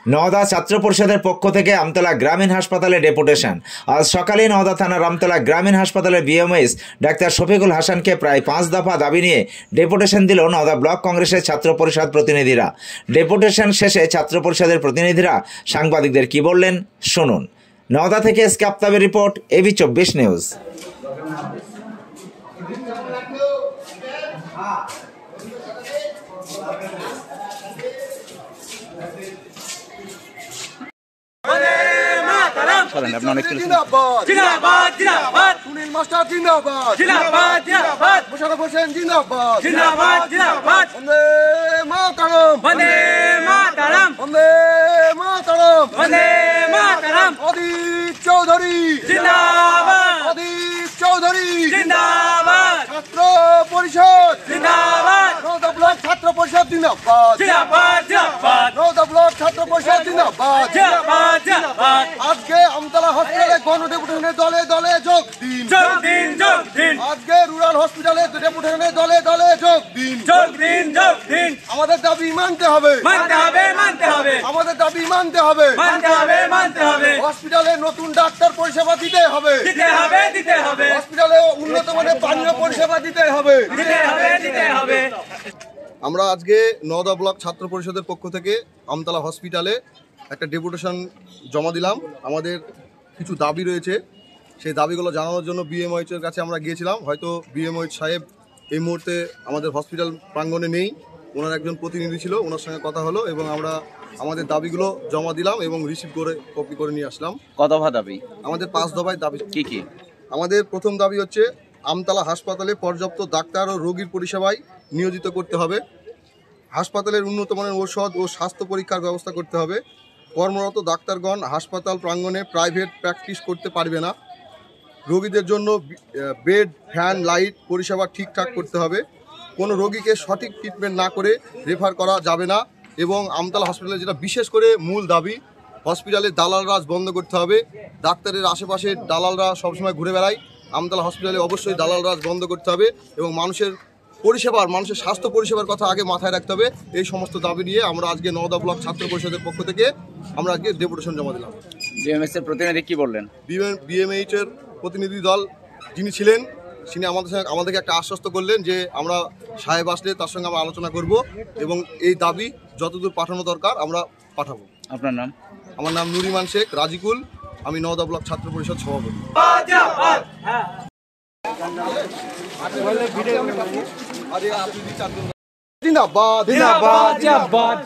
নওদা ছাত্র পরিষদের পক্ষ থেকে আমতলা গ্রামীণ হাসপাতালে ডেপুটেশন। আজ সকালে নওদা থানার আমতলা গ্রামীণ হাসপাতালের বিএমএইচ ডাক্তার শফিকুল হাসানকে প্রায় 5 দফা দাবি নিয়ে ডেপুটেশন দিল নওদা ব্লক কংগ্রেসের ছাত্র পরিষদ প্রতিনিধিরা। ডেপুটেশন শেষে ছাত্র পরিষদের প্রতিনিধিরা সাংবাদিকদের কি বললেন শুনুন। নওদা থেকে এসকে আফতাবের report, AB 24 news. Sunil master জিন্দাবাদ, মোশাররফ হোসেন জিন্দাবাদ, বন্দে মাতরম, বন্দে মাতরম, বন্দে মাতরম, বন্দে মাতরম। অদিত চৌধুরী জিন্দাবাদ, অদিত চৌধুরী জিন্দাবাদ, ছাত্র পরিষদ জিন্দাবাদ, নওদা ব্লক ছাত্র পরিষদ জিন্দাবাদ, নওদা ব্লক ছাত্র পরিষদ জিন্দাবাদ। আজকে আমতলা হসপিটালে গণডেপুটেশনে দলে দলে যোগ দিন, আজকে রুরাল হসপিটালে ডেপুটেশনে দলে দলে যোগ দিন। আমাদের দাবি মানতে হবে, আমাদের দাবি মানতে হবে। হসপিটালে নতুন ডাক্তার পরিষেবা দিতে হবে, হসপিটালে উন্নত মানের পানীয় পরিষেবা দিতে হবে। আমরা আজকে নওদা ব্লক ছাত্র পরিষদের পক্ষ থেকে আমতলা হসপিটালে একটা ডেপুটেশন জমা দিলাম। আমাদের কিছু দাবি রয়েছে, সেই দাবিগুলো জানানোর জন্য বিএমওইচের কাছে আমরা গিয়েছিলাম। হয়তো বিএমওইচ সাহেব এই মুহূর্তে আমাদের হসপিটাল প্রাঙ্গণে নেই, ওনার একজন প্রতিনিধি ছিল, ওনার সঙ্গে কথা হলো এবং আমরা আমাদের দাবিগুলো জমা দিলাম এবং রিসিভ করে কপি করে নিয়ে আসলাম। কত দফা দাবি? আমাদের 5 দফায় দাবি। কি কি? আমাদের প্রথম দাবি হচ্ছে আমতলা হাসপাতালে পর্যাপ্ত ডাক্তার ও রোগীর পরিষেবায় নিয়োজিত করতে হবে। হাসপাতালের উন্নত মানের ঔষধ ও স্বাস্থ্য পরীক্ষার ব্যবস্থা করতে হবে। কর্মরত ডাক্তারগণ হাসপাতাল প্রাঙ্গণে প্রাইভেট প্র্যাকটিস করতে পারবে না। রোগীদের জন্য বেড, ফ্যান, লাইট পরিষেবা ঠিকঠাক করতে হবে। কোনো রোগীকে সঠিক ট্রিটমেন্ট না করে রেফার করা যাবে না। এবং আমতলা হসপিটালে যেটা বিশেষ করে মূল দাবি, হসপিটালে দালাল রাজ বন্ধ করতে হবে। ডাক্তারের আশেপাশে দালালরা সবসময় ঘুরে বেড়ায়, আমতলা হসপিটালে অবশ্যই দালাল রাজ বন্ধ করতে হবে এবং মানুষের স্বাস্থ্য পরিষেবার কথা আগে মাথায় রাখতে হবে। এই সমস্ত দাবি নিয়ে আমরা আজকে নওদা ব্লক ছাত্র পরিষদের পক্ষ থেকে আমরা আজকে ডেপুটেশন জমা দিলাম। বিএমএইচ এর প্রতিনিধি কি বললেন? বিএমএইচ এর প্রতিনিধি দল যিনি ছিলেন তিনি আমাদেরকে একটা আশ্বস্ত করলেন যে আমরা সাহেব আসলে তার সঙ্গে আমরা আলোচনা করব এবং এই দাবি যতদূর পাঠানো দরকার আমরা পাঠাবো। আপনার নাম? আমার নাম নুরিমান শেখ রাজিকুল, আমি নওদা ব্লক ছাত্র পরিষদ সভাপতি। জিন্দাবাদ, জিন্দাবাদ, জিন্দাবাদ।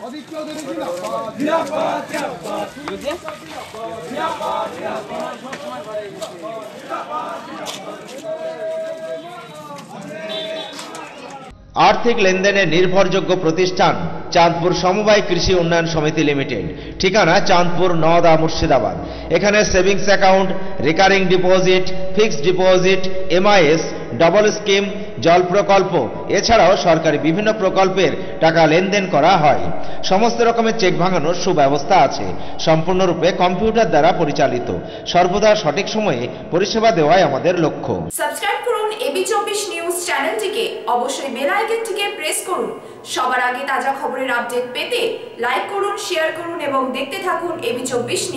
আর্থিক লেনদেনের নির্ভরযোগ্য প্রতিষ্ঠান চাঁদপুর সমবায় কৃষি উন্নয়ন সমিতি লিমিটেড। ঠিকানা চাঁদপুর, নওদা, মুর্শিদাবাদ। এখানে savings account, recurring deposit, fixed deposit, MIS, double scheme, জল প্রকল্প এছাড়াও সরকারি বিভিন্ন প্রকল্পের টাকা লেনদেন করা হয়। সমস্ত রকমের চেক ভাঙানোর সুব্যবস্থা আছে। সম্পূর্ণরূপে কম্পিউটার দ্বারা পরিচালিত। সর্বদা সঠিক সময়ে পরিষেবা দেওয়াই আমাদের লক্ষ্য। সাবস্ক্রাইব করুন এবি 24 নিউজ চ্যানেলটিকে, অবশ্যই বেল আইকনটিকে প্রেস করুন। সবার আগে তাজা খবরের আপডেট পেতে লাইক করুন, শেয়ার করুন এবং দেখতে থাকুন এবি 24 নিউজ।